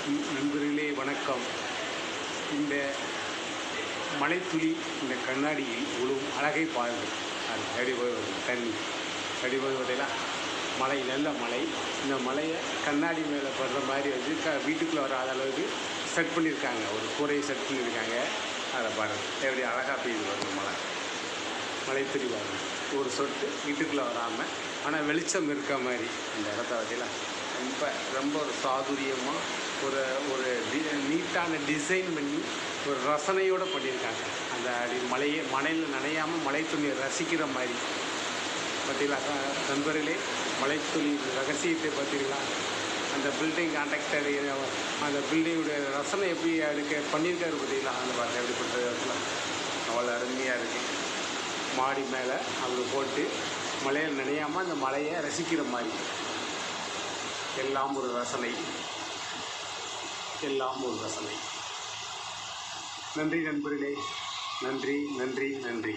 நண்பர்களே வணக்கம். இந்த மழைத்துளி இந்த கண்ணாடியில் விழும் அழகை பாருங்கள். அது வடிவது தண்ணி வடிவதெல்லாம் மழை, நல்ல மழை. இந்த மழையை கண்ணாடி மேலே படுற மாதிரி வந்து வீட்டுக்குள்ளே வராத அளவுக்கு செட் பண்ணியிருக்காங்க. ஒரு கூரையை செட் பண்ணியிருக்காங்க. அதை பாருங்கள் எப்படி அழகாக பெய்யுது பாருங்கள். மழைத்துளி பாருங்கள். ஒரு சொட்டு வீட்டுக்குள்ளே வராமல் ஆனால் வெளிச்சம் இருக்க மாதிரி அந்த இடத்த வச்சுலாம் ரொம்ப ஒரு சாதுரியமாக ஒரு நீட்டான டிசைன் பண்ணி ஒரு ரசனையோடு பண்ணியிருக்காங்க. அந்த மழையில் நனையாமல் மழைத்துளியை ரசிக்கிற மாதிரி பார்த்தீங்களா நண்பர்களே. மழைத்துளி ரகசியத்தை பார்த்தீங்களா? அந்த பில்டிங் கான்ட்ராக்டர் அந்த பில்டிங்குடைய ரசனை எப்படி அதுக்கு பண்ணியிருக்காரு பார்த்தீங்களா? அந்த பார்த்து எப்படி பண்ணுறது அவ்வளோ அருமையாக இருக்குது. மாடி மேலே அவர் போட்டு மழையில் நனையாமல் அந்த மழையை ரசிக்கிற மாதிரி எல்லாம் ஒரு ரசனை. நன்றி நண்பர்களே. நன்றி.